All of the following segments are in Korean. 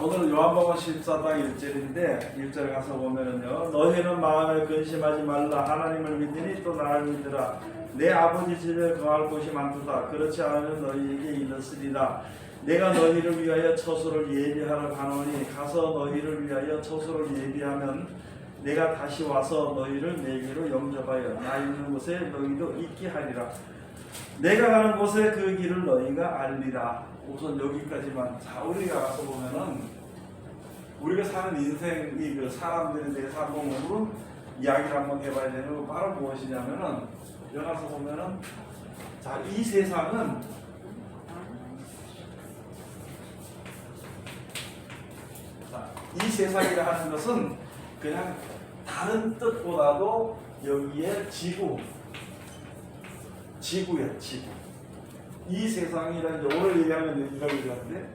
오늘 요한복음 14장 1절인데 1절 가서 보면은요, 너희는 마음에 근심하지 말라. 하나님을 믿으니 또 나를 믿으라. 내 아버지 집에 거할 곳이 많도다. 그렇지 않으면 너희에게 이르으리라. 내가 너희를 위하여 처소를 예비하러 가노니 가서 너희를 위하여 처소를 예비하면 내가 다시 와서 너희를 내게로 영접하여 나 있는 곳에 너희도 있게 하리라. 내가 가는 곳에 그 길을 너희가 알리라. 우선 여기까지만. 자, 우리가 가서 보면은 우리가 사는 인생이 그 사람들에 대해서 한번 오늘은 이야기를 한번 해봐야 되는 거 바로 무엇이냐면은 여기 가서 보면은 자, 이 세상은 이 세상이라 하는 것은 그냥 다른 뜻보다도 여기에 지구야, 지구. 이 세상이라는 이제 오늘 얘기하면 이걸 얘기하는데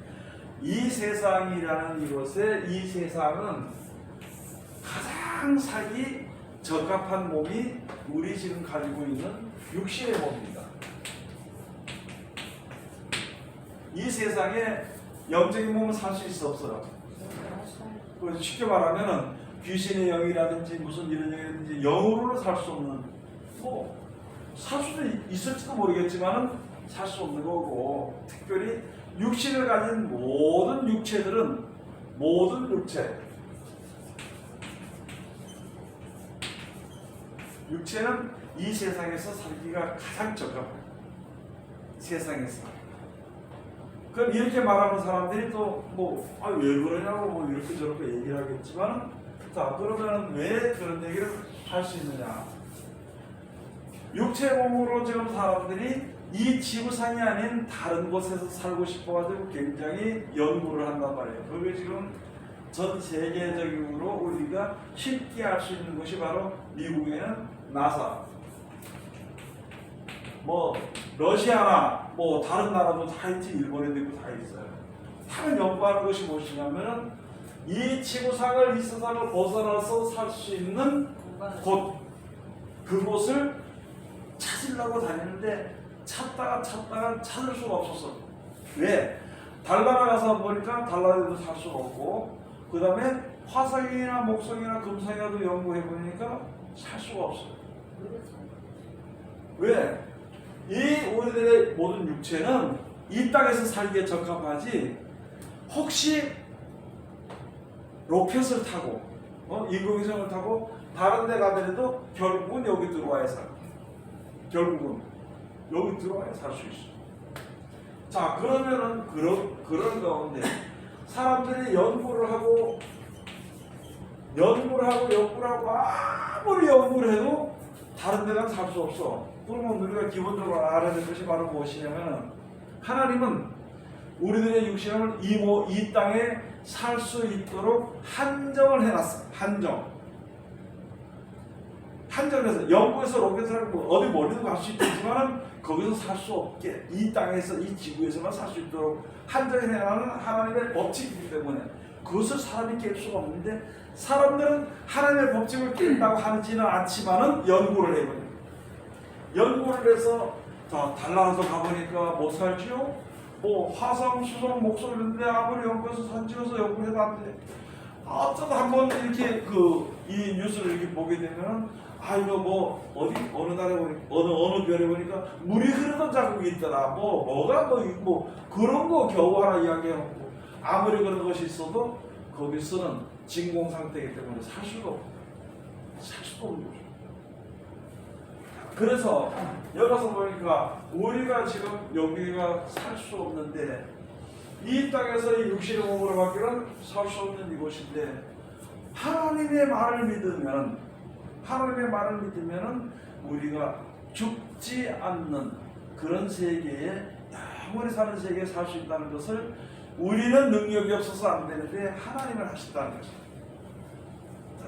이 세상이라는 이것에 이 세상은 가장 살기 적합한 몸이 우리 지금 가지고 있는 육신의 몸입니다. 이 세상에 영적인 몸은 살 수 있어 없어요? 그래서 쉽게 말하면은 귀신의 영이라든지 무슨 이런 영이라든지 영으로는 살 수 없는 살 수도 있을지도 모르겠지만은 살 수 없는 거고, 특별히 육신을 가진 모든 육체들은 육체는 이 세상에서 살기가 가장 적합해요. 세상에서. 그럼 이렇게 말하는 사람들이 또 왜 그러냐고 이렇게 저렇게 얘기를 하겠지만, 자, 그러면 왜 그런 얘기를 할 수 있느냐? 육체 몸으로 지금 사람들이 이 지구상이 아닌 다른 곳에서 살고 싶어가지고 굉장히 연구를 한단 말이에요. 그게 지금 전 세계적으로 우리가 쉽게 알 수 있는 곳이 바로 미국에는 나사, 러시아나 다른 나라도 다 있지, 일본에도 있고 다 있어요. 다른 연구하는 것이 무엇이냐면은 이 지구상을, 이 세상을 벗어나서 살 수 있는 곳, 그곳을 찾으려고 다니는데 찾다가 찾을 수가 없었어. 왜? 달나라 가서 보니까 달나라에도 살 수가 없고, 그 다음에 화성이나 목성이나 금성이라도 연구해 보니까 살 수가 없어요. 왜? 이 우리들의 모든 육체는 이 땅에서 살기에 적합하지, 혹시 로켓을 타고 인공위성을 타고 다른 데 가더라도 결국은 여기 들어와야 살아. 결국은 여기 들어와야 살 수 있어. 자, 그러면은 그런 가운데 사람들이 연구를 하고 아무리 연구를 해도 다른 데는 살 수 없어. 그러면 우리가 기본적으로 알아야 될 것이 바로 무엇이냐면은, 하나님은 우리들의 육신을 이 땅에 살 수 있도록 한정을 해놨어. 한정해서 연구해서 로켓을 어디 멀리도 갈 수 있지만 거기서 살 수 없게, 이 땅에서, 이 지구에서만 살 수 있도록 한정해놓은 하나님의 법칙이기 때문에 그것을 사람이 깰 수가 없는데, 사람들은 하나님의 법칙을 깬다고 하지는 않지만은 연구를 해버려요. 연구를 해서 달나라도 가보니까 못 살지요? 화성, 수성, 목성 이런데 아무리 연구해서 사진 찍어서 연구해도 안 돼. 어쩌다 한번 이렇게 이 뉴스를 이렇게 보게 되면은, 이거 어느 날에 보니까 어느 별에 보니까 물이 흐르던 자국이 있더라. 그런 거 겨우 하나 이야기해놓고, 아무리 그런 것이 있어도 거기서는 진공 상태이기 때문에 살 수가 없는 거죠. 그래서 여기 가서 보니까 우리가 지금 여기가 살 수 없는데, 이 땅에서 이 육신의 몸으로 밖에는 살 수 없는 이곳인데, 하나님의 말을 믿으면은 우리가 죽지 않는 그런 세계에, 영원히 사는 세계에 살 수 있다는 것을, 우리는 능력이 없어서 안 되는데 하나님은 하신다는 거죠.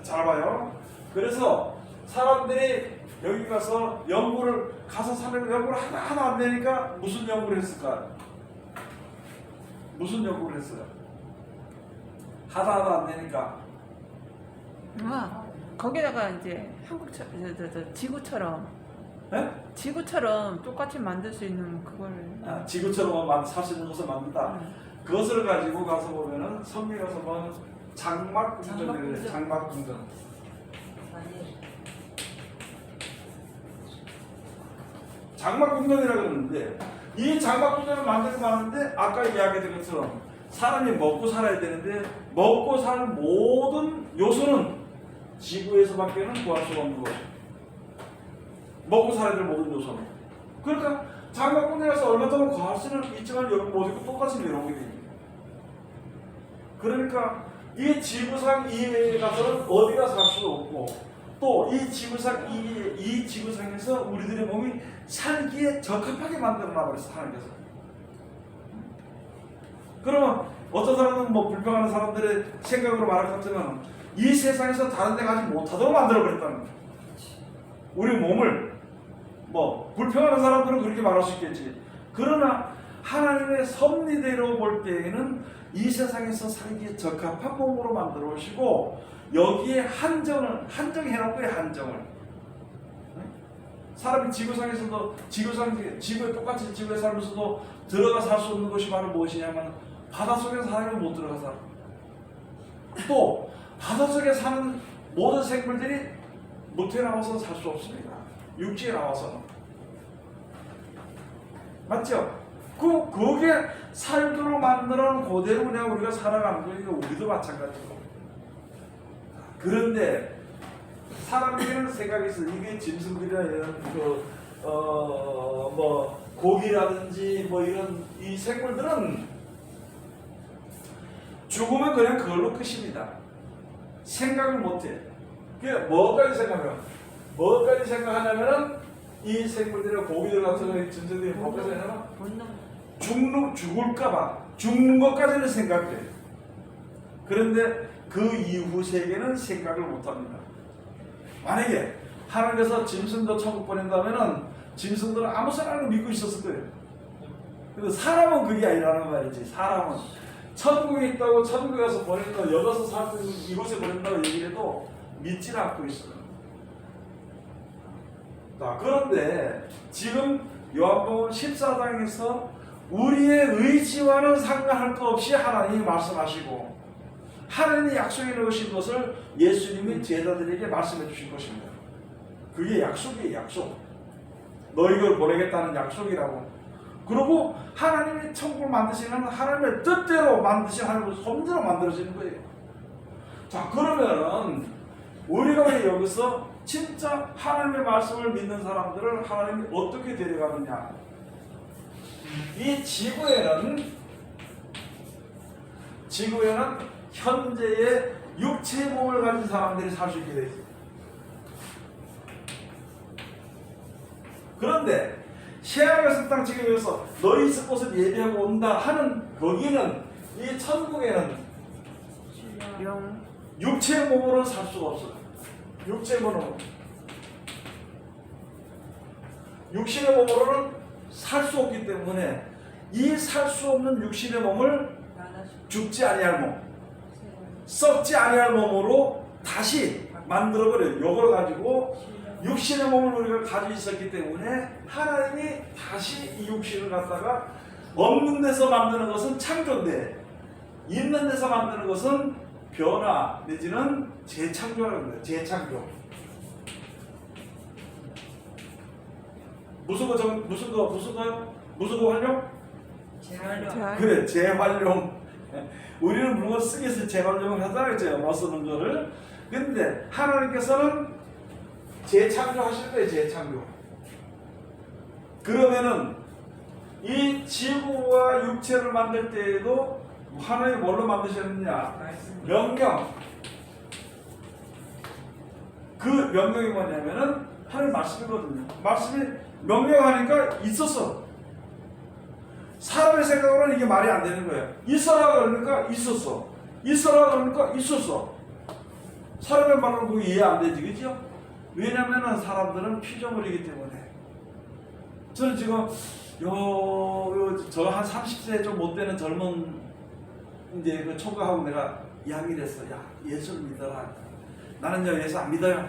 잘 봐요. 그래서 사람들이 여기 가서 연구를 하나 안 되니까 무슨 연구를 했을까? 무슨 연구를 했어요? 하다 안 되니까. 거기다가 이제 지구처럼, 네? 지구처럼 똑같이 만들 수 있는 그걸. 지구처럼 살 수 있는 것을 만든다. 그것을 가지고 가서 보면은 성경에 가서 보면 장막궁전이래요. 장막궁전. 장막궁전이라고 그러는데 이 장막궁전을 만들고 하는데 아까 이야기했던 것처럼 사람이 먹고 살아야 되는데 먹고 살 모든 요소는 지구에서밖에는 구할 수가 없는 거죠. 먹고 살아야 될 모든 요소는. 그러니까 장막궁에 가서 얼마 동안 구할 수는 있지만 여기 못 있고 똑같이 내려오게 됩니다. 그러니까 이 지구상 이외에 가서는 어디가 살 수도 없고 또 이 지구상 이 지구상에서 우리들의 몸이 살기에 적합하게 만들어 놔버렸어 하나님께서. 그러면 어떤 사람은 뭐 불평하는 사람들의 생각으로 말할 것 같으면 이 세상에서 다른 데 가지 못하도록 만들어 버렸다는 거예요. 우리 몸을 뭐 불평하는 사람들은 그렇게 말할 수 있겠지. 그러나 하나님의 섭리대로 볼 때에는 이 세상에서 살기에 적합한 몸으로 만들어 오시고 여기에 한정해놓고요. 한정을. 사람이 지구상에서도 지구에 똑같이 지구에 살면서도 들어가 살 수 없는 것이 바로 무엇이냐면 바닷속에 사람이 못 들어가 살아. 또 바닷속에 사는 모든 생물들이 무태에 나와서 살 수 없습니다. 육지에 나와서는. 맞죠? 거기에 살도록 만들어 놓은 그대로 그냥 우리가 살아가는 거니까 우리도 마찬가지고. 그런데 사람에게는 생각이 있어. 이게 짐승들이나 이런 뭐 고기라든지 뭐 이런 이 생물들은 죽으면 그냥 그걸로 끝입니다. 생각을 못해. 그게 뭐까지 생각해요? 뭐까지 생각하냐면은 이 생물들의 고기들 같은 거 짐승들이 뭐까지 생각하냐면 죽을까봐 죽는 것까지는 생각해. 그런데 그 이후 세계는 생각을 못합니다. 만약에 하나님께서 짐승도 천국 보낸다면은 짐승들은 아무 사람을 믿고 있었을 거예요. 근데 사람은 그게 아니라는 말이지. 사람은 천국에 있다고 천국에 가서 보낸다, 여기서 살고 이곳에 보낸다고 얘기를 해도 믿지는 않고 있어요. 자, 그런데 지금 요한복음 14장에서 우리의 의지와는 상관할 것 없이 하나님이 말씀하시고 하나님이 약속해 놓으신 것을 예수님이 제자들에게 말씀해 주신 것입니다. 그게 약속이에요. 약속. 너희를 보내겠다는 약속이라고. 그리고 하나님이 천국을 만드시는 하나님의 뜻대로 만드신 하나님의 섭리로 만들어지는 거예요. 자, 그러면은 우리가 왜 여기서 진짜 하나님의 말씀을 믿는 사람들을 하나님이 어떻게 데려가느냐? 이 지구에는 현재의 육체의 몸을 가진 사람들이 살 수 있게 되어 있어요. 그런데 새하늘과 땅 지금에서 너희 있을 곳을 예비하고 온다 하는 거기는 이 천국에는 육체의 몸으로는 살 수가 없어요. 육체의 몸으로. 육신의 몸으로는 살 수 없기 때문에 이 살 수 없는 육신의 몸을 죽지 아니할 몸, 썩지 아니할 몸으로 다시 만들어버려요. 요걸 가지고 육신의 몸을 우리가 가지고 있었기 때문에 하나님이 다시 이 육신을 갖다가 없는 데서 만드는 것은 창조인데 있는 데서 만드는 것은 변화 내지는 재창조라는 거예요. 재창조. 무슨 거 활용? 재활용. 그래, 재활용. 우리는 물건 쓰기 위해서 재활용을 하잖아요. 그죠? 뭐 쓰는 거를. 근데 하나님께서는 재창조 하실 거예요. 재창조. 그러면은 이 지구와 육체를 만들 때에도 하나님이 뭘로 만드셨느냐? 명령. 그 명령이 뭐냐면은 하나님 말씀이거든요. 말씀이 명령하니까 있었어. 사람의 생각으로는 이게 말이 안 되는 거예요. 있어라 그러니까 있었어. 있어라 그러니까 있었어. 사람의 말로는 그게 이해 안 되지, 그죠? 왜냐면은 사람들은 피조물이기 때문에. 저는 지금 저 한 30세 좀 못 되는 젊은 이제 그 총각하고 내가 이야기를 했어. 야, 예수를 믿어라. 나는요 예수 안 믿어요.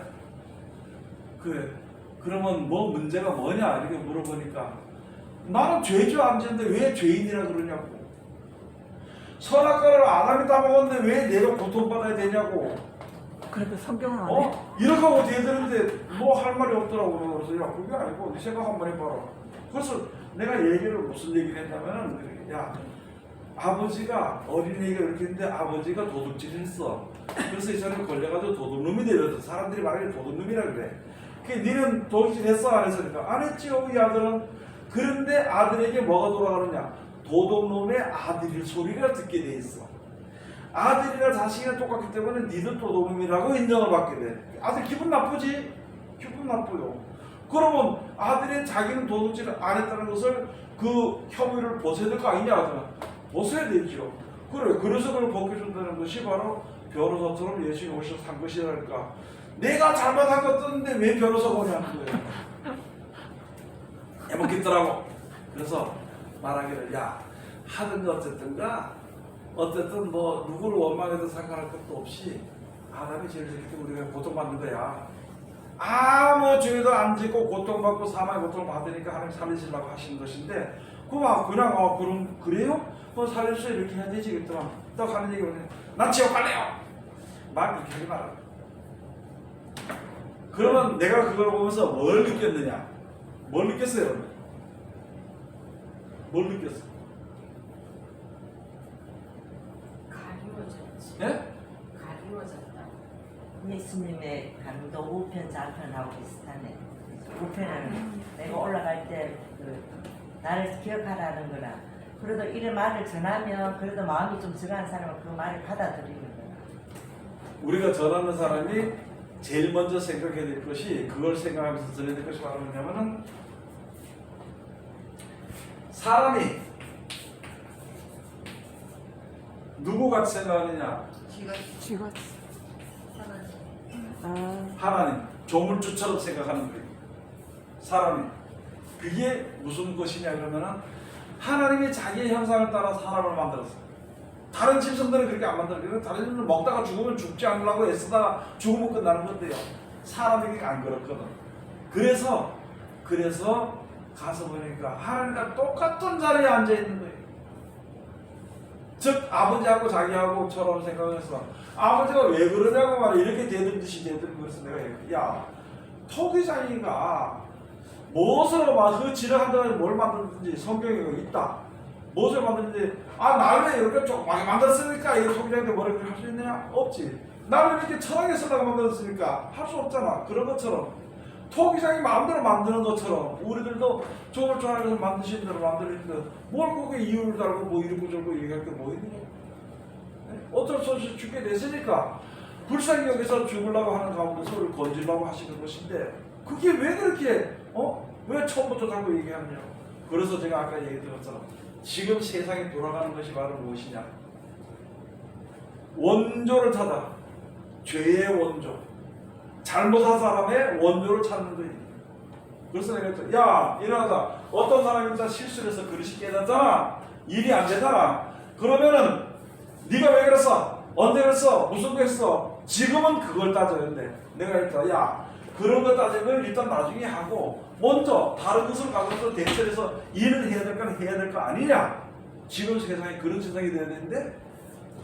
그러면 뭐 문제가 뭐냐 이렇게 물어보니까 나는 죄죠 안 죄인데 왜 죄인이라 그러냐고. 선악과를 아담이 다 먹었는데 왜 내가 고통받아야 되냐고. 그래도 성경은 안 해. 이렇게 하고 되는데 뭐 할 말이 없더라고. 그래서 야 그게 아니고 네 생각 한번 해봐라. 그래서 내가 얘기를 무슨 얘기를 했냐면은 야 아버지가 어린애가 이렇게 했는데 아버지가 도둑질을 했어. 그래서 이 사람이 걸려가지고 도둑놈이 되었어. 사람들이 말하기에 도둑놈이라 그래. 그 니는 도둑질 했어 안 했어? 그러니까 안 했지요 이 아들은. 그런데 아들에게 뭐가 돌아가느냐? 도둑놈의 아들일 소리가 듣게 돼 있어. 아들이나 자식이나 똑같기 때문에 니도 도둑놈이라고 인정을 받게 돼. 아들 기분 나쁘지? 기분 나쁘요. 그러면 아들이 자기는 도둑질을 안 했다는 것을 그 혐의를 벗어야 될 거 아니냐? 벗어야 되죠. 그래. 그래서 그걸 벗겨준다는 것이 바로 변호사처럼 예수님이 오셔서 산 것이랄까. 내가 잘못한 것 같은데 왜 변호사가 오냐는 거예요. 해먹겠더라고. 그래서 말하기를 야 하든 어쨌든가 어쨌든 뭐 누구를 원망해도 상관할 것도 없이 아담이 제일 좋기 때문에 우리가 고통받는 거야. 아무 죄도 안 짓고 고통받고 사망의 고통을 받으니까 하나님 살리시려고 하시는 것인데 그냥 그럼 그래요? 그럼 살려주세요 이렇게 해야 되지 그랬더니 딱 하는 얘기가 난 지옥 갈래요. 말 그렇게 하지 마라. 그러면 내가 그걸 보면서 뭘 느꼈느냐? 뭘 느꼈어요 여러분? 뭘 느꼈어? 가리워졌지. 예? 가리워졌다. 예수님의 강도 우편 좌편하고 비슷하네. 우편은 내가 올라갈 때 나를 기억하라는 거라. 그래도 이런 말을 전하면 그래도 마음이 좀 들어간 사람은 그 말을 받아들이는 거야. 우리가 전하는 사람이 제일 먼저 생각해야 될 것이 그걸 생각하면서 전해야 될 것이 바로 뭐냐면은 사람이 누구같이 생각하느냐? 쥐가 하나님, 조물주처럼 생각하는 거예요. 사람이. 그게 무슨 것이냐 그러면은 하나님이 자기의 형상을 따라 사람을 만들었어요. 다른 짐승들은 그렇게 안 만들어요. 다른 짐승들은 먹다가 죽으면 죽지 않으려고 애쓰다가 죽으면 끝나는 건데요. 사람에게 안 그렇거든. 그래서 가서 보니까 하나님과 똑같은 자리에 앉아 있는 거예요. 즉 아버지하고 자기하고처럼 생각해서 아버지가 왜 그러냐고 말해. 이렇게 대들듯이 대들고. 그래서 내가 야 토기장이가 무엇으로 그 지나간다면 뭘 만들든지 성경에 있다. 무엇을 만드는지 나를 이렇게 조그맣게 만들었으니까 이 토기장인데 뭐를 할 수 있느냐? 없지. 나를 이렇게 천하게 쓰다가 만들었으니까 할 수 없잖아. 그런 것처럼 토기장이 마음대로 만드는 것처럼 우리들도 저걸 좋아해서 만드신 대로 만들었는데 뭘 거기에 이유를 달고 뭐 이러고 저러고 얘기할 게 뭐 있느냐? 어쩔 수 없이 죽게 됐으니까 불쌍히 여기서 죽으려고 하는 가운데서 우리를 건지려고 하시는 것인데 그게 왜 그렇게 왜 처음부터 달고 얘기하느냐? 그래서 제가 아까 얘기했던 것처럼 지금 세상이 돌아가는 것이 바로 무엇이냐? 원조를 찾아. 죄의 원조. 잘못한 사람의 원조를 찾는 거예요. 그래서 내가 했죠. 야, 일어나자. 어떤 사람이 일단 실수를 해서 그릇이 깨졌잖아. 일이 안 되잖아. 그러면은 네가 왜 그랬어? 언제 그랬어? 무슨 거 했어? 지금은 그걸 따져야 돼. 내가 했죠. 야, 그런 거 따지면 일단 나중에 하고 먼저 다른 것을 가져서 대처해서 일을 해야 될 건 해야 될 거 아니냐? 지금 세상에 그런 세상이 돼야 되는데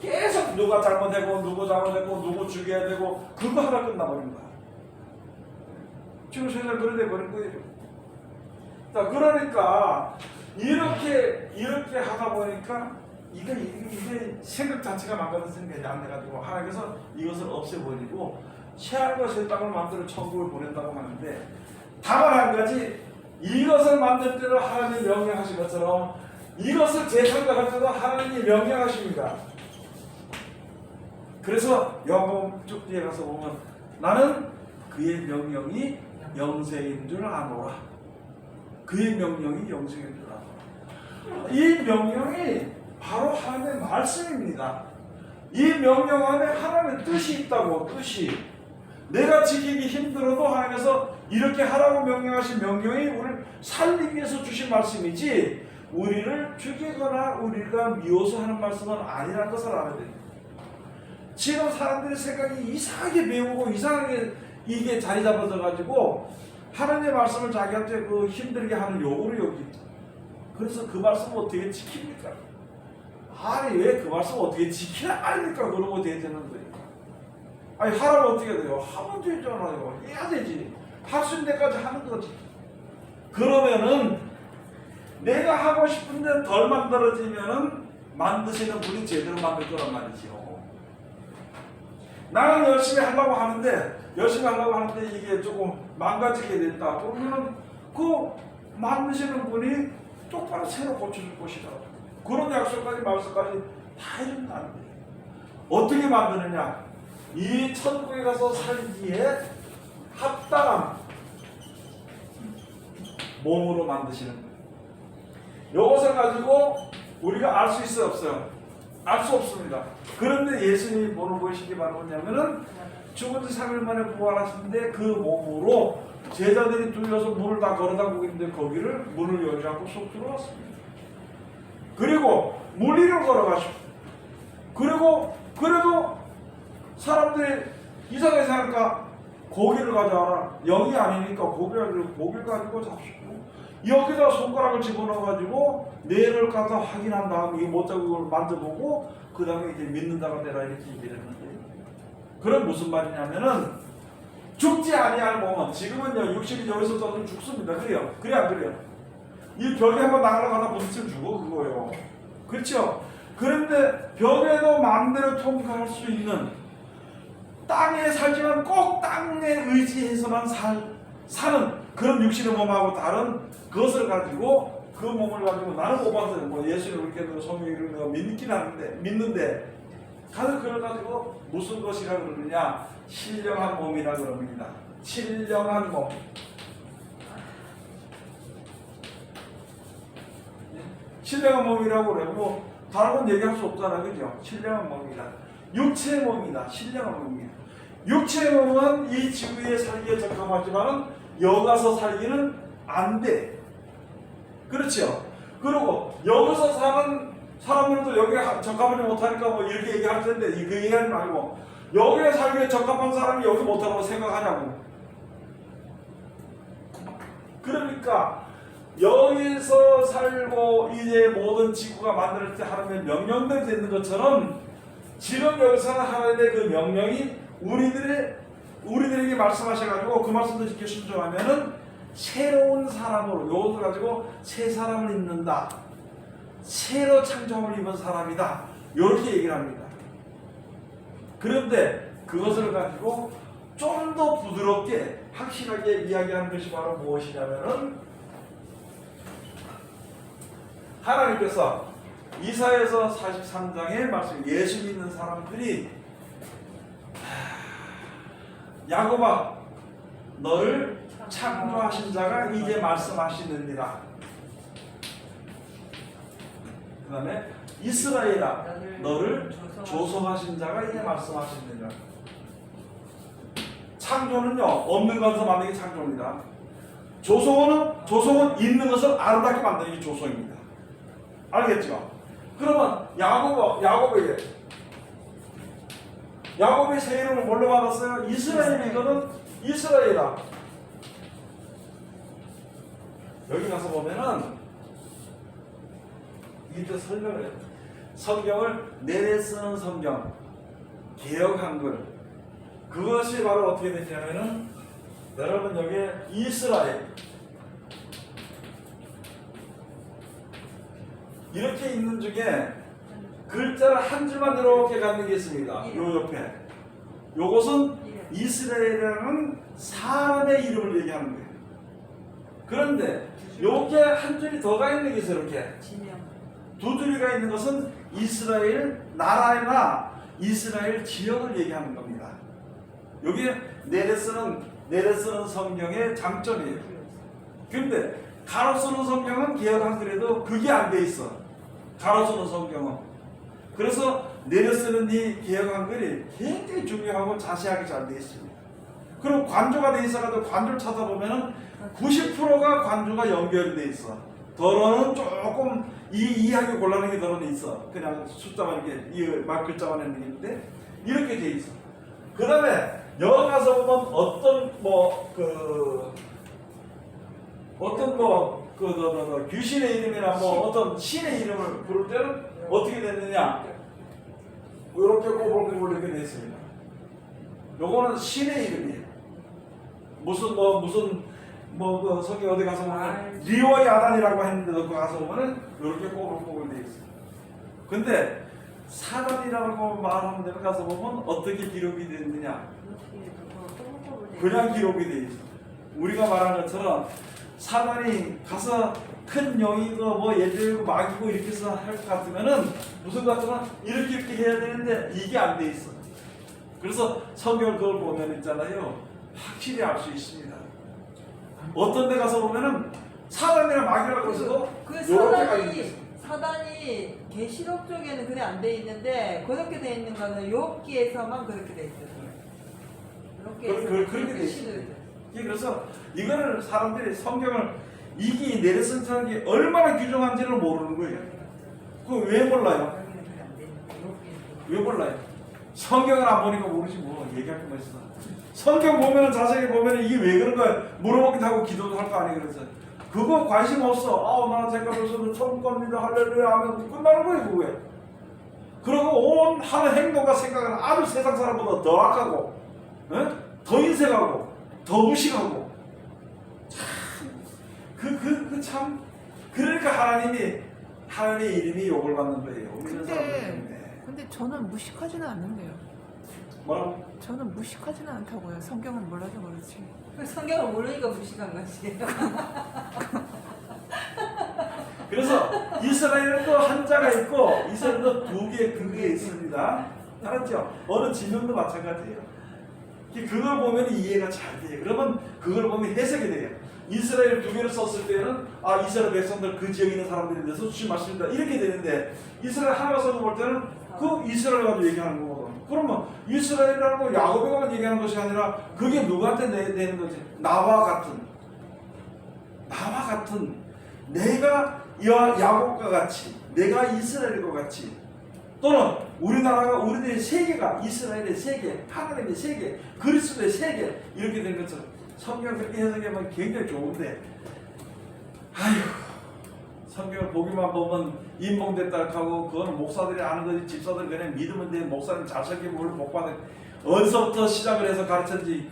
계속 누가 잘못되고 누구 잘못되고 누구 죽여야 되고 그거 하나 끝나버린 거야. 지금 세상에 그래 돼버린 거예요. 자, 그러니까 이렇게 하다 보니까 이게 생각 자체가 망가졌으니까 이제 안 돼가지고 하나님께서 이것을 없애버리고 새하늘과 새 땅을 만들어 천국을 보낸다고 하는데 다만 한 가지 이것을 만들 때도 하나님이 명령하신 것처럼 이것을 재창조할 때도 하나님이 명령하십니다. 그래서 요한복음 쭉 뒤에 가서 보면 나는 그의 명령이 영생인 줄 아노라. 그의 명령이 영생인 줄 아노라. 이 명령이 바로 하나님의 말씀입니다. 이 명령 안에 하나님의 뜻이 있다고. 뜻이. 내가 지키기 힘들어도 하나님께서 이렇게 하라고 명령하신 명령이 우리를 살리기 위해서 주신 말씀이지 우리를 죽이거나 우리가 미워서 하는 말씀은 아니라는 것을 알아야 됩니다. 지금 사람들의 생각이 이상하게 배우고 이상하게 이게 자리 잡아져 가지고 하나님의 말씀을 자기한테 힘들게 하는 요구를 여깁니다. 그래서 그 말씀을 어떻게 지킵니까? 아니 왜 그 말씀 어떻게 지키라 아닙니까? 그러고 되는 거예요. 아니 하라면 어떻게 돼요? 하면 되잖아요. 해야 되지. 할 수 있는 데까지 하는 거지. 그러면은 내가 하고 싶은데 덜 만들어지면은 만드시는 분이 제대로 만들 거란 말이죠. 나는 열심히 하려고 하는데 이게 조금 망가지게 됐다. 그러면은 그 만드시는 분이 똑바로 새로 고쳐줄 것이다. 그런 약속까지 말씀까지 다 해주면 안 돼요. 어떻게 만드느냐? 이 천국에 가서 살기에 합당한 몸으로 만드시는 거예요. 이것을 가지고 우리가 알 수 있어요, 없어요? 알 수 없습니다. 그런데 예수님이 뭐를 보이시기 바라냐면은 죽은 지 3일 만에 부활하시는데 그 몸으로 제자들이 뚫려서 문을 다 걸어다보고 있는데 거기를 문을 열지 않고 쏙 들어왔습니다. 그리고 물 위를 걸어가시고 그리고 그래도 사람들이 이상하게 생각하니까 고기를 가져와라. 영이 아니니까 고기를 가지고 잡수고 여기다 손가락을 집어넣어가지고 뇌를 갖다 확인한 다음에 이게 못자고 이걸 만져보고 그 다음에 이제 믿는다가 내라 이렇게 얘기를 했는데 그럼 무슨 말이냐면은 죽지 아니할 몸은 지금은요 육신이 여기서 떠도 죽습니다. 그래요? 그래 안 그래요? 이 벽에 한번 날아가다 부딪히면 죽어 그거예요. 그렇죠? 그런데 벽에도 마음대로 통과할 수 있는 땅에 살지만 꼭 땅에 의지해서만 사는 그런 육신의 몸하고 다른 그것을 가지고 그 몸을 가지고 나는 못 봤어요. 뭐 예수를 그렇게 성령을 믿긴 하는데 믿는데 가서 그걸 가지고 무슨 것이라 그러느냐 신령한 몸이라 그럽니다. 신령한 몸. 신령한 몸이라고 그래요. 뭐 다른 건 얘기할 수 없잖아, 그죠? 신령한 몸이다. 육체의 몸이다. 신령한 몸이다. 육체의 몸은 이 지구에 살기에 적합하지만 여가서 살기는 안 돼. 그렇죠? 그리고 여기서 사는 사람들도 여기에 적합하지 못하니까 뭐 이렇게 얘기할 텐데 그 얘기하지 말고 여기에 살기에 적합한 사람이 여기 못하고 생각하냐고. 그러니까 여기서 살고 이제 모든 지구가 만들 때 하나님의 명령대로 되는 것처럼 지금 여기서는 하나님의 그 명령이 우리들에게 말씀하셔가지고 그 말씀도 지켜 순종하면은 새로운 사람으로 이것을 가지고 새 사람을 입는다. 새로 창조함을 입은 사람이다. 이렇게 얘기를 합니다. 그런데 그것을 가지고 좀 더 부드럽게 확실하게 이야기하는 것이 바로 무엇이냐면은 하나님께서 이사야서 43장에 말씀 예수 믿는 사람들이 야곱아 너를 창조하신 자가 이제 말씀하시느니라. 그 다음에 이스라엘아 너를 조성하신 자가 이제 말씀하시느니라. 창조는요 없는 것에서 만드는 게 창조입니다. 조성은 있는 것을 아름답게 만드는 게 조성입니다. 알겠죠? 그러면 야곱의 새 이름을 뭘로 받았어요? 이스라엘이거든. 이스라엘아. 여기 가서 보면은 이때 설명을 해요. 성경을 내내 쓰는 성경, 개역 한글. 그것이 바로 어떻게 되냐면은 여러분 여기에 이스라엘 이렇게 있는 중에 글자를 한 줄만 이렇게 갖는 게 있습니다. 요 옆에. 요것은 이스라엘이라는 사람의 이름을 얘기하는 거예요. 그런데 요게 한 줄이 더 가 있는 게 있어요. 이렇게. 두 줄이 가 있는 것은 이스라엘 나라나 이스라엘 지역을 얘기하는 겁니다. 요게 내래 쓰는 성경의 장점이에요. 근데 가로 쓰는 성경은 개역 한글에도 그게 안 돼 있어. 가로 쓰는 성경은. 그래서 내려 쓰는 이 개역 한글이 굉장히 중요하고 자세하게 잘 돼 있습니다. 그리고 관조가 돼 있어가지고 관조를 찾아보면은 90%가 관조가 연결이 돼 있어. 더러는 조금 이해하기 곤란한 게 더러는 있어. 그냥 숫자만 이렇게 이 말글자만 있는 게 있는데 이렇게 돼 있어. 그 다음에 여기 가서 보면 어떤 귀신의 이름이나 뭐 어떤 신의 이름을 부를 때는 어떻게 됐느냐? 이렇게 꼬불꼬불 이렇게 됐습니다. 요거는 신의 이름이에요. 무슨 그 성경 어디 가서 보면 리와 야단이라고 했는데도 그 가서 보면은 이렇게 꼬불꼬불 돼 있어요. 근데 사단이라고 말하는 데를 가서 보면 어떻게 기록이 됐느냐? 그냥 기록이 돼 있어. 우리가 말한 것처럼 사단이 가서 큰 영이고 뭐 예들고 막이고 이렇게 해서 할 것 같으면은 무슨 것 같으면 이렇게 해야 되는데 이게 안 돼 있어. 그래서 성경 그걸 보면 있잖아요. 확실히 알 수 있습니다. 어떤 데 가서 보면은 사단이나 막이라고 해서도 그 요렇게 가 있는 사단이 계시록 쪽에는 그래 안 돼 있는데 그렇게 돼 있는 거는 욥기에서만 그렇게 돼 있어요. 그렇게 돼 있어요. 그래서 이거를 사람들이 성경을 이게 내려선처럼 게 얼마나 규정한지를 모르는 거예요. 그거 왜 몰라요? 왜 몰라요? 성경을 안 보니까 모르지 뭐 얘기할 거만 있어. 성경 보면은 자세히 보면은 이게 왜 그런 거야? 물어보기도 하고 기도도 할 거 아니에요. 그래서 그거 관심 없어. 나 잠깐만서 천국 갑니다 할렐루야 하면 끝나는 거예요. 그거에. 그리고 온 하는 행동과 생각은 아주 세상 사람보다 더 악하고 더 인색하고 더 무식하고 참 그러니까 하나님의 이름이 욕을 받는 거예요. 믿는 사람들. 근데 저는 무식하지는 않는데요. 뭐라고? 저는 무식하지는 않다고요. 성경을 몰라서 그렇지. 성경을 모르니까 무식한 거지. 그래서 이스라엘도 한자가 있고 이스라엘도 두 개의 그게 있습니다. 알았죠? 어느 지명도 마찬가지예요. 그걸 보면 이해가 잘 돼요. 그러면 그걸 보면 해석이 돼요. 이스라엘 두 개를 썼을 때는 이스라엘 백성들 그 지역에 있는 사람들에 대해서 조심하십니다. 이렇게 되는데 이스라엘 하나가 써서 볼 때는 그 이스라엘 가지고 얘기하는 거거든. 그러면 이스라엘이라는 거 야곱에만 얘기하는 것이 아니라 그게 누구한테 되는 거지? 나와 같은 내가 야곱과 같이 내가 이스라엘과 같이 또는 우리나라가 우리들의 세계가 이스라엘의 세계, 하나님의 세계, 그리스도의 세계 이렇게 된 것처럼 성경 그렇게 해석하면 굉장히 좋은데 성경을 보기만 보면 인봉됐다 하고 그거는 목사들이 아는 거지 집사들 그냥 믿으면 돼. 목사님 자석이 뭘 못 받은 어디서부터 시작을 해서 가르쳤는지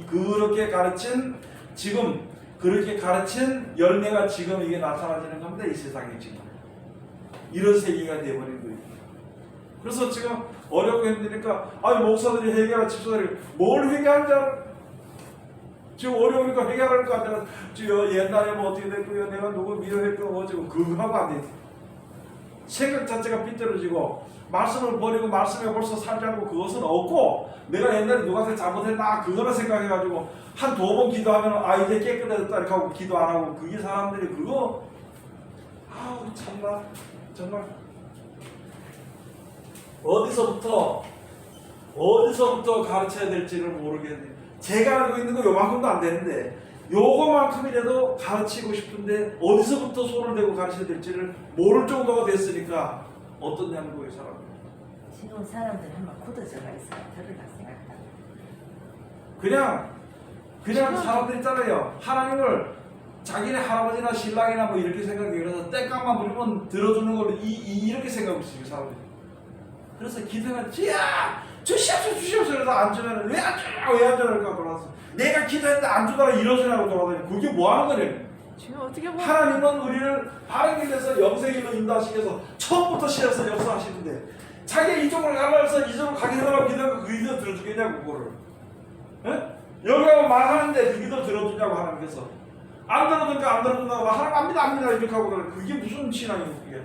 그렇게 가르친 지금 그렇게 가르친 열매가 지금 이게 나타나지는 겁니다. 이 세상에 지금 이런 세계가 되어버린 거예요. 그래서 지금 어렵고 힘드니까 목사들이 회개하라 집사들이 뭘 회개하는지 알아? 지금 어려우니까 회개하라는 거 아니라 지금 옛날에 뭐 어떻게 됐고요 내가 누구 미워했고 어쩌고 그거 하고 안 돼. 생각 자체가 삐뚤어지고 말씀을 버리고 말씀에 벌써 살지 않고 그것은 없고 내가 옛날에 누구한테 잘못했나 그거를 생각해가지고 한 두 번 기도하면 이제 깨끗해졌다 이렇게 하고 기도 안 하고 그게 사람들이 그거 정말 어디서부터 가르쳐야 될지를 모르겠네요. 제가 알고 있는 거 요만큼도 안 되는데 요거만큼이라도 가르치고 싶은데 어디서부터 손을 대고 가르쳐야 될지를 모를 정도가 됐으니까 어떻냐는 거예요 사람들. 지금 사람들 한번 굳어져가 있어요. 들으라 생각하고. 그냥 사람들 있잖아요. 하나님을 자기네 할아버지나 신랑이나 뭐 이렇게 생각해. 그래서 땡깡만 부리면 들어주는 걸로 이렇게 생각하고 있어요 사람들이. 그래서 기도가 주시옵소서 그래서 안 주면 왜 안 주냐고 돌아서 내가 기도했는데 안 주다가 이러시라고 돌아다니고 그게 뭐 하는 거냐. 지금 어떻게 보면 하나님은 우리를 바른 길에서 영생길로 인도하시기 위해서 처음부터 시작해서 역사하시는데 자기가 이쪽으로 가면서 이쪽으로 가게 해달라고 기도하고 그 기도 들어주겠냐고 그거를. 여기 가면 말하는데 그 기도 들어주냐고 하나님께서. 안 들어준다고 하나님 압니다 이렇게 하고 그게 무슨 신앙이고 그게.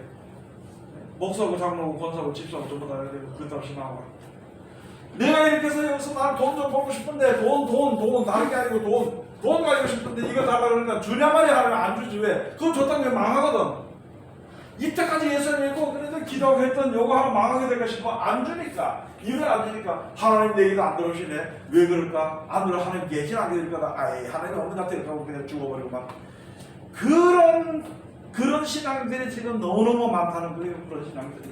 목사고 장로고 권사고 집사고 전부 다 그따위 신앙하고. 내가 이렇게 해서 여기서 나는 돈 좀 벌고 싶은데 돈 다른 게 아니고 돈 가지고 싶은데 이거 달라고 그러니까 주냐 말이야 하면 안 주지 왜? 그거 줬다는 게 망하거든. 이때까지 예수님 읽고 그래도 기도하고 했던 요거 하나 망하게 될까 싶어 안 주니까 이걸 안 주니까 하나님 내 얘기도 안 들어오시네. 왜 그럴까? 안 들어 하나님 계신 안 되니까 하나님 없는 것 같아 하고 그냥 죽어버리고 막 그런 신앙들이 지금 너무너무 많다는 거예요. 그런 신앙들이.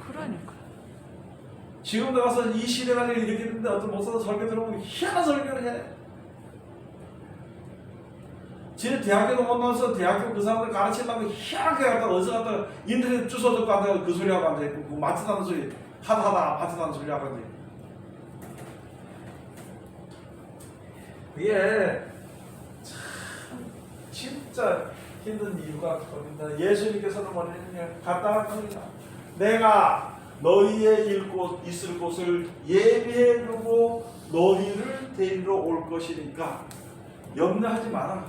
그러니까 지금도 가서 이 시대가 이렇게 됐는데 어떤 목사도 설교 들어보면 희한한 설교를 해. 지네 대학교도 못 나와서 대학교 그 사람들 가르치려고 희한하게 갔다가 어디서 갔다가 인터넷 주소 듣고 앉아서 그 소리 하고 앉아있고 그 마트다는 소리 하다 마트다는 소리 하고 앉아있고 이게 참 진짜 힘든 이유가 겁니다. 예수님께서는 뭐냐면 간단한 겁니다. 내가 너희의 있을 곳을 예비해 두고 너희를 데리러 올 것이니까 염려하지 마라.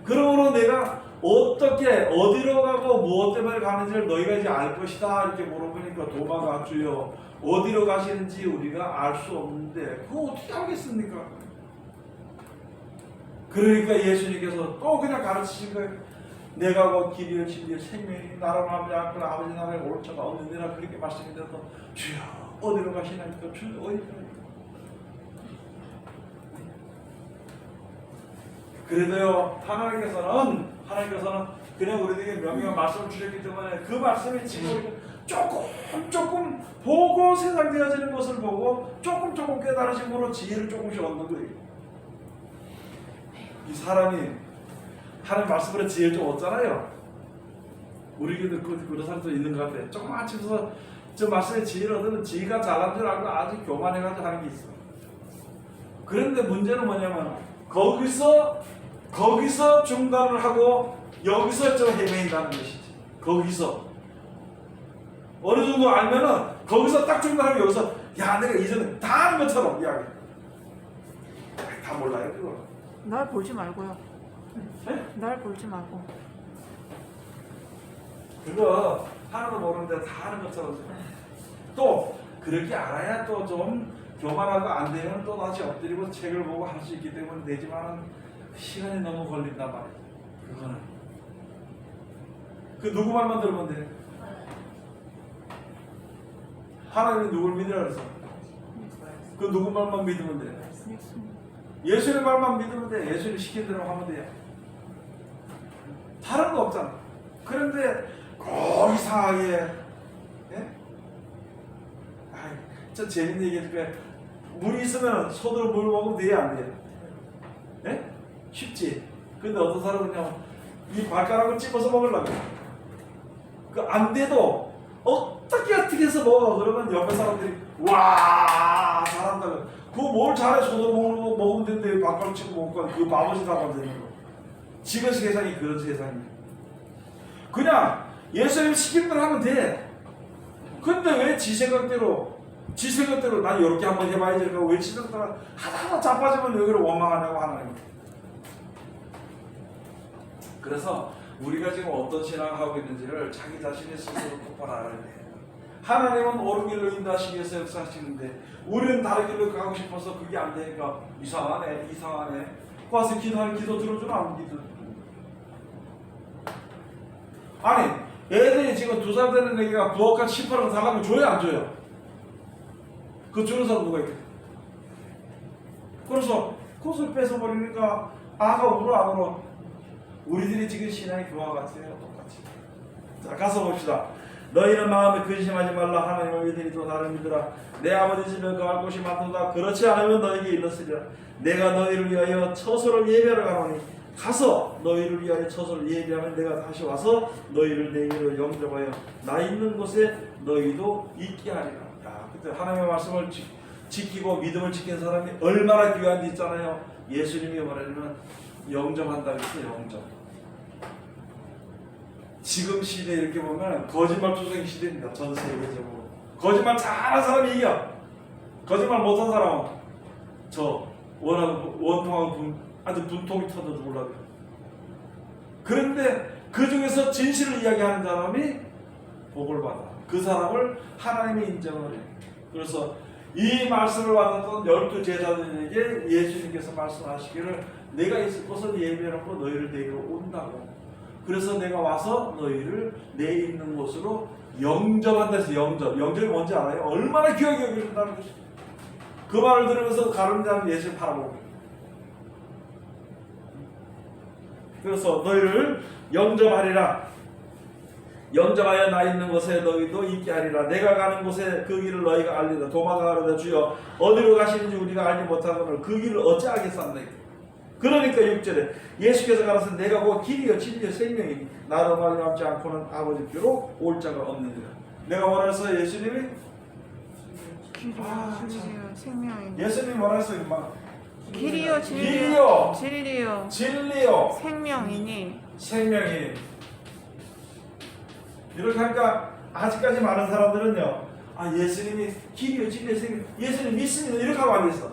그러므로 내가 어떻게 어디로 가고 무엇 때문에 가는지를 너희가 이제 알 것이다 이렇게 물어보니까 도마가 주여 어디로 가시는지 우리가 알 수 없는데 그거 어떻게 알겠습니까? 그러니까 예수님께서 또 그냥 가르치신 거예요. 내가 곧 길이요 진리요 생명이 나로 말하지 않거나 아버지 나라에 올 자가 없느니라 그렇게 말씀드려도 주여 어디로 가시나니까 주여 어디로 가시나니까 그래도요 하나님께서는 그냥 우리에게 명령한 말씀을 주셨기 때문에 그 말씀이 지금 조금 보고 세상되어지는 것을 보고 조금 깨달으심으로 지혜를 조금씩 얻는 거예요. 이 사람이 하나님 말씀으로 지혜를 좀 얻잖아요. 우리에게도 그런 사람도 있는 것 같아요. 조금 아침에서 저 말씀에 지혜를 얻으면 지혜가 잘난 줄 알고 아주 교만해가지고 하는 게 있어. 그런데 문제는 뭐냐면 거기서 중단을 하고 여기서 좀 헤매인다는 것이지. 거기서 어느 정도 알면은 거기서 딱 중단하고 여기서 야 내가 이전에 다 아는 것처럼 이야기. 다 몰라요 그거. 날 보지 말고요. 네? 날 보지 말고. 그거 하나도 모르는데 다 아는 것처럼 또 그렇게 알아야 또 좀 교만하고 안 되면 또 다시 엎드리고 책을 보고 할 수 있기 때문에 되지만 시간이 너무 걸린단 말이에요. 그거는 그 누구 말만 들으면 돼. 하나님이 누굴 믿으라 그랬어? 그 누구 말만 믿으면 돼. 예수의 말만 믿으면 돼. 예수님 시킨 대로 하면 돼요. 다른 거 없잖아. 그런데 꼭 이상하게 예? 저 재밌는 얘기 해줄게. 물이 있으면 손으로 물 먹으면 돼요 안 돼요? 예? 쉽지. 근데 어떤 사람은 그냥 이 발가락을 찝어서 먹으려고 그 안 돼도 어떻게 해서 먹어. 그러면 옆에 사람들이 와 잘한다. 그거 뭘 잘해. 손으로 먹으면 된대. 발가락 찝고 먹고 그 바보짓 하면 되는 거. 지금 세상이 그런 세상이에요. 그냥 예수님 시킨 대로 하면 돼. 근데 왜 지 생각대로 난 이렇게 한번 해봐야지 그러고 외치다가 하다가 자빠지면 여기를 원망하냐고 하는 거예요. 그래서 우리가 지금 어떤 신앙을 하고 있는지를 자기 자신이 스스로 똑바로 알아야 돼요. 하나님은 옳은 길로 인도하시기 위해서 역사하시는데 우리는 다른 길로 가고 싶어서 그게 안 되니까 이상하네. 와서 기도하는 기도 들어주나 안 기도. 아니 애들이 지금 2살 되는 애기가 부엌한 10%를 달라고 줘요 안 줘요? 그 주는 사람 누가 있겠어? 그래서 그것을 뺏어버리니까 아가 울어 안 울어? 우리들이 지금 신앙이 그와 같아요. 똑같이. 자 가서 봅시다. 너희는 마음에 근심하지 말라. 하나님을 믿으니 또 나를 믿으라. 내 아버지 집에 거할 곳이 많도다. 그렇지 않으면 너에게 일렀으리라. 내가 너희를 위하여 처소를 예비하러 가노니 가서 너희를 위하여 처소를 예비하면 내가 다시 와서 너희를 내게로 영접하여 나 있는 곳에 너희도 있게 하리라. 야, 그때 하나님의 말씀을 지키고 믿음을 지킨 사람이 얼마나 귀한지 있잖아요. 예수님이 말하자면 영접한다 그랬어요. 영접. 지금 시대 이렇게 보면 거짓말 투성 시대입니다. 전 세계적으로 거짓말 잘하는 사람이 이겨. 거짓말 못한 사람은 저 원통하고 아주 분통이 터져 죽으려고. 그런데 그 중에서 진실을 이야기하는 사람이 복을 받아. 그 사람을 하나님이 인정을 해. 그래서 이 말씀을 받았던 12 제자들에게 예수님께서 말씀하시기를 내가 있을 곳을 예비해놓고 너희를 데리러 온다고. 그래서 내가 와서 너희를 내 있는 곳으로 영접한다 해서 영접이 뭔지 알아요? 얼마나 귀하게 여겨준다는 것이. 그 말을 들으면서 가룟 자는 예수를 바라보고. 그래서 너희를 영접하리라. 영접하여 나 있는 곳에 너희도 있게 하리라. 내가 가는 곳에 그 길을 너희가 알리라. 도마가 가로되 주여 어디로 가시는지 우리가 알지 못하거늘 그 길을 어찌 알겠사오나. 그러니까 6절에 예수께서 가라사 내가 곧 길이요 진리요 생명이 나로 말미암지 않고는 아버지께로 올 자가 없느니라. 내가 뭐라 해서 예수님이 아, 길이요 생명이. 예수님이 뭐라 했어요? 막 길이요 길이요. 진리요 진리요 생명이니. 생명이 이렇게 하니까 아직까지 많은 사람들은요, 아 예수님이 길이요 진리요 생명, 예수님 믿습니다 이렇게 하고 앉아있어.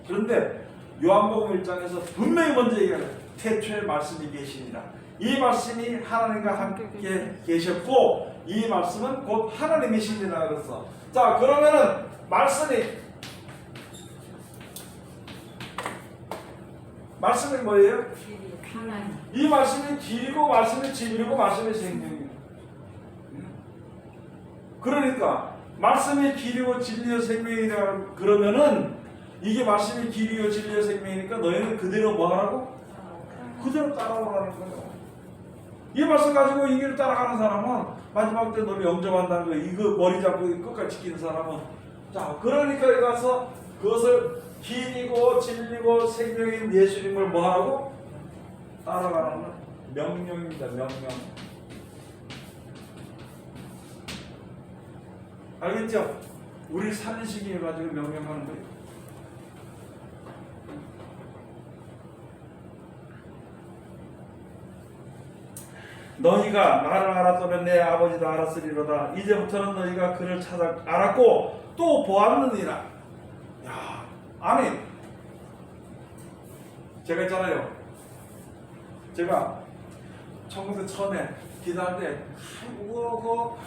그런데 요한복음 1장에서 분명히 먼저 얘기하는 태초에 말씀이 계십니다. 이 말씀이 하나님과 함께 계셨고 이 말씀은 곧 하나님이십니다. 그래서 자 그러면은 말씀이 뭐예요? 이 말씀이 길이고 말씀이 진리고 말씀이 생명이에요. 그러니까 말씀이 길이고 진리요 생명이라 그러면은 이게 말씀이 길이요 진리요 생명이니까 너희는 그대로 뭐 하라고? 그대로 따라오라는 거예요. 이 말씀 가지고 이 길을 따라가는 사람은 마지막 때 너를 영접한다는 거예요. 이거 머리 잡고 끝까지 지키는 사람은. 자 그러니까 여기 가서 그것을 길이고 진리고 생명인 예수님을 뭐 하라고? 따라가는 건 명령입니다. 명령. 알겠죠? 우리 살리시기 가지고 명령하는 거예요. 너희가 나를 알았다면 내 아버지도 알았으리로다. 이제부터는 너희가 그를 찾아 알았고 또 보았느니라. 야, 아니 제가 있잖아요. 제가 청구대 처음에 기도할 때 아이고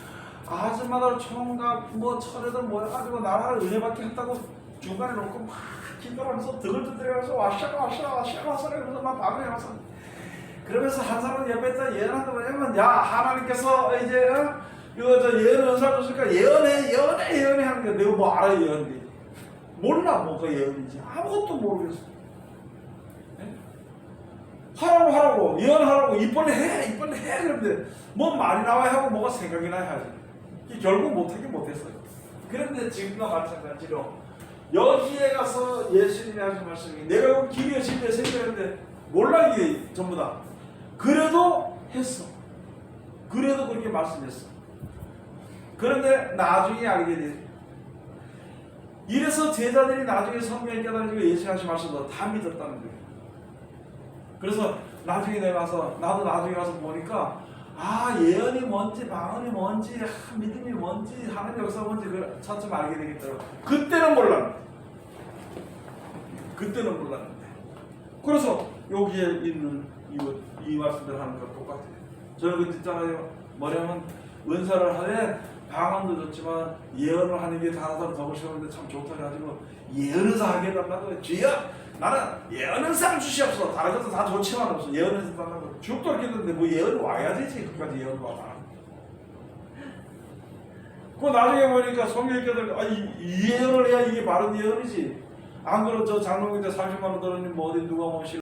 그 아줌마들 총각 뭐 철애들 모여가지고 나라를 은혜받게 했다고 중간에 놓고 막 기도하면서 드글드글해서 와샤 그러면서 막 밥을 해와서 그러면서 한 사람 옆에 있다 예언한 거 뭐냐면 야 하나님께서 이제 이거 저 예언 은사 주실까 예언해 하는 게 내가 뭐 알아 예언이 몰라 뭐가 예언인지 아무것도 모르겠어. 네? 하라고 예언하라고 이번에 해 그런데 뭐 말이 나와야 하고 뭐가 생각이 나야 하지. 결국 못하긴 못했어요. 그런데 지금과 마찬가지로 여기에 가서 예수님이 하신 말씀이 내가 길이요 진리요 생명인데 몰라 이게 전부 다. 그래도 했어. 그래도 그렇게 말씀했어. 그런데 나중에 알게 돼. 이래서 제자들이 나중에 성경을 깨달아지고 예수 하신 말씀도 다 믿었다는 거예요. 그래서 나중에 내가 가서 나도 나중에 가서 보니까 아 예언이 뭔지 방언이 뭔지 믿음이 뭔지 하나님 역사가 뭔지 그걸 차츰 알게 되겠더라고. 그때는 몰랐는데 그래서 여기에 있는 이 말씀들 하는 거 똑같아요. 저는 그때 있잖아요. 뭐냐면 은사를 하되 방언도 좋지만 예언을 하는 게 다른 사람 더 싫었는데 참 좋다 해가지고 예언은사 하게 해달라고 주여 나는 예언은사를 주시옵소서. 다른 것도 다 좋지만 없어. 예언은사 달라고 죽도 않겠는데 뭐 예언이 와야 되지. 그까지 예언 와봐. 그 나중에 보니까 성경에 깨달으니까 아, 이 예언을 해야 이게 바른 예언이지. 안 그러면 저 장로님한테 30만 원 들었니 뭐 어디 누가 오실